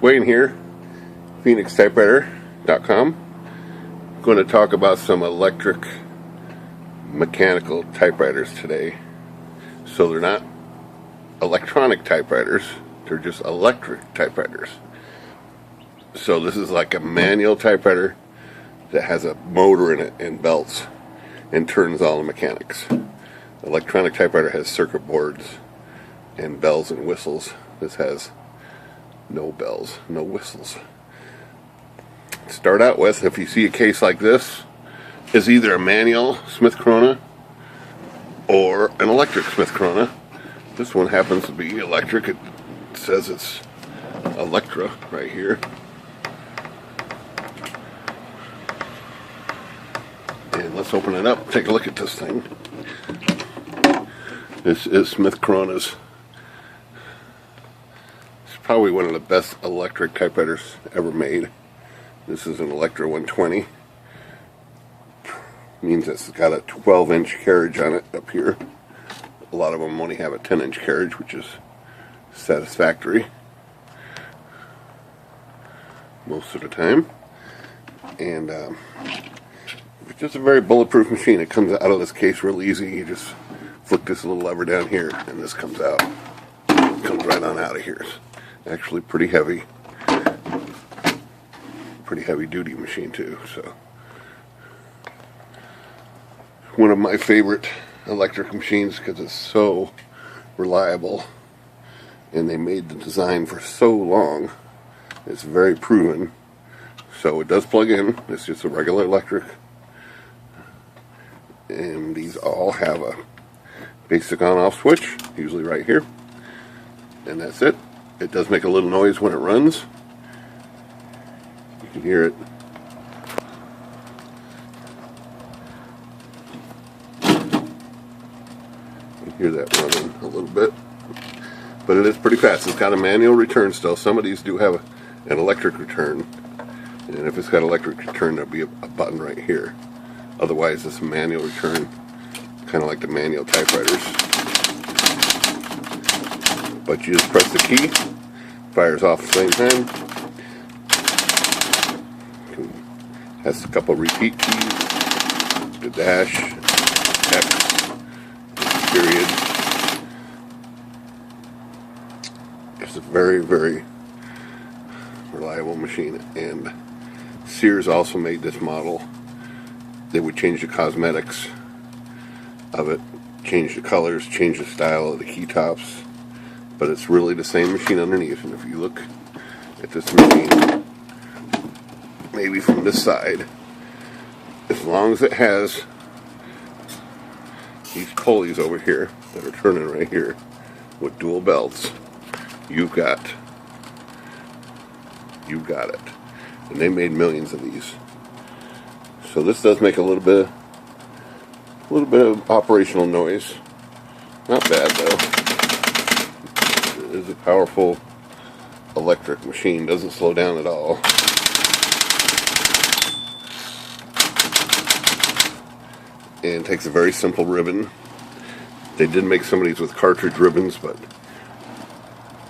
Wayne here, PhoenixTypewriter.com. I'm going to talk about some electric mechanical typewriters today. So they're not electronic typewriters, they're just electric typewriters. So this is like a manual typewriter that has a motor in it and belts and turns all the mechanics. Electronic typewriter has circuit boards and bells and whistles. This has no bells, no whistles. Start out with, if you see a case like this, is either a manual Smith Corona or an electric Smith Corona. This one happens to be electric. It says it's Electra right here. And let's open it up, take a look at this thing. This is Smith Corona's. It's probably one of the best electric typewriters ever made. This is an Electra 120. Means it's got a 12-inch carriage on it up here. A lot of them only have a 10-inch carriage, which is satisfactory most of the time. And it's just a very bulletproof machine. It comes out of this case real easy. You just flick this little lever down here, and this comes out. It comes right on out of here. It's actually pretty heavy. Pretty heavy duty machine too. So one of my favorite electric machines because it's so reliable, and they made the design for so long. It's very proven. So it does plug in. It's just a regular electric, and these all have a basic on-off switch, usually right here, and that's it. It does make a little noise when it runs. You can hear it. You can hear that running a little bit, but it is pretty fast. It's got a manual return still. Some of these do have an electric return, and if it's got electric return, there'll be a button right here. Otherwise, it's a manual return, kind of like the manual typewriters. But you just press the key, fires off at the same time. Has a couple repeat keys, the dash, X, period. It's a very, very reliable machine. And Sears also made this model. They would change the cosmetics of it, change the colors, change the style of the key tops, but it's really the same machine underneath. And if you look at this machine, maybe from this side, as long as it has these pulleys over here that are turning right here with dual belts, you've got it. And they made millions of these. So this does make a little bit of operational noise. Not bad though. It is a powerful electric machine. Doesn't slow down at all. And takes a very simple ribbon. They did make some of these with cartridge ribbons, but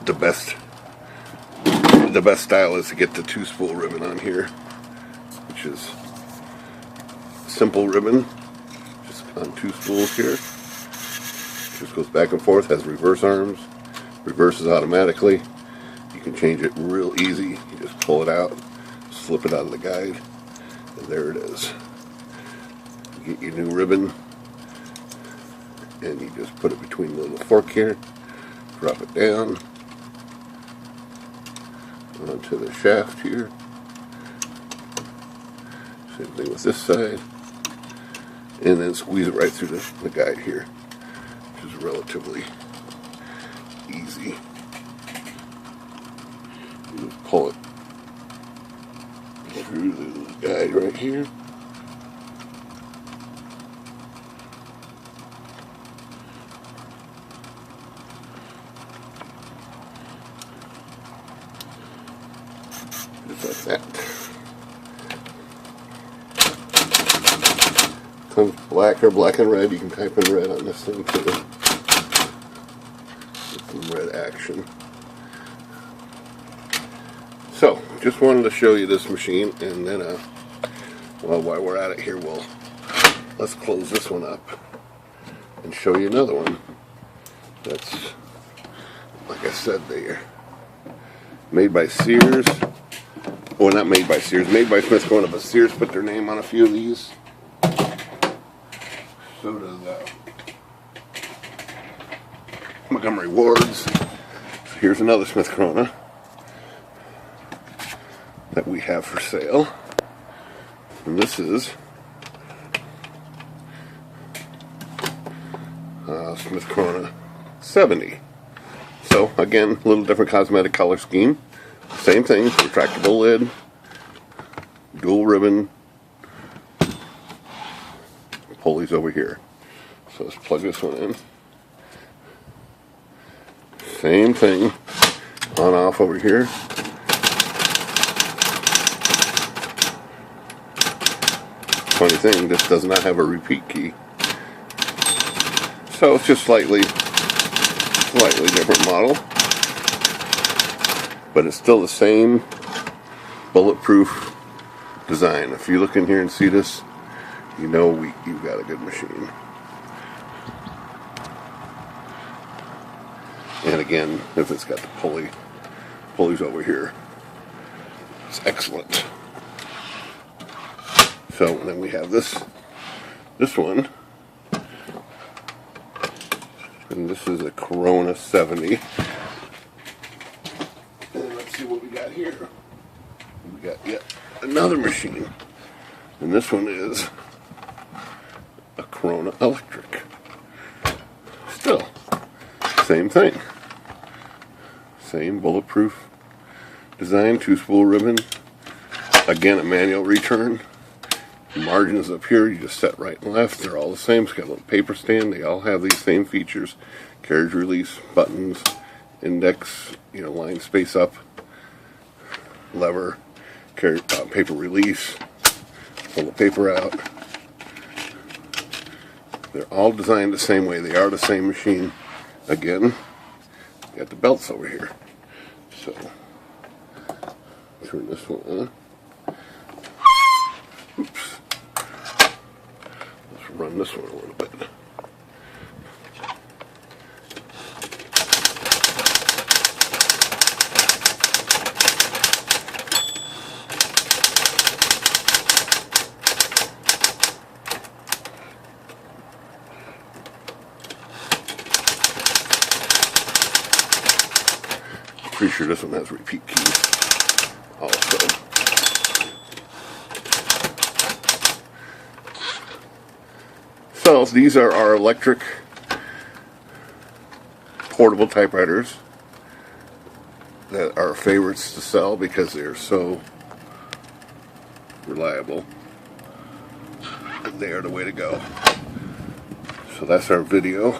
the best style is to get the 2-spool ribbon on here, which is simple ribbon, just on 2 spools here. Just goes back and forth, has reverse arms, reverses automatically. You can change it real easy. You just pull it out, slip it out of the guide, and there it is. You get your new ribbon, and you just put it between the little fork here, drop it down onto the shaft here. Same thing with this side, and then squeeze it right through the guide here, which is relatively easy. You just pull it through the guide right here. Just like that. Comes black or black and red. You can type in red on this thing too. Get some red action. So, just wanted to show you this machine, and then, well, while we're at it here, let's close this one up and show you another one. That's, like I said, they're made by Sears. Well, not made by Sears, made by Smith Corona, but Sears put their name on a few of these. So does Montgomery Wards. So here's another Smith Corona that we have for sale. And this is Smith Corona 70. So again, a little different cosmetic color scheme. Same thing, retractable lid, dual ribbon, pulleys over here. So let's plug this one in. Same thing, on off over here. Funny thing, this does not have a repeat key. So it's just slightly different model. But it's still the same bulletproof design. If you look in here and see this, you know you've got a good machine. And again, if it's got the pulleys over here, it's excellent. So then we have this one, and this is a Corona 70. And let's see what we got here. We got yet another machine, and this one is a Corona electric. Still, same thing. Same bulletproof design, 2-spool ribbon. Again, a manual return. Margins up here, you just set right and left. They're all the same. It's got a little paper stand. They all have these same features. Carriage release, buttons, index, line space up, lever, paper release, pull the paper out. They're all designed the same way. They are the same machine. Again, got the belts over here. So, turn this one on. Oops. Let's run this one a little bit. Pretty sure this one has repeat keys also. So these are our electric portable typewriters that are favorites to sell because they're so reliable. They are the way to go. So that's our video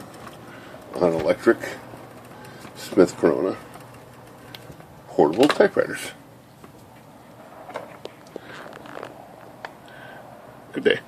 on electric Smith Corona portable typewriters. Good day.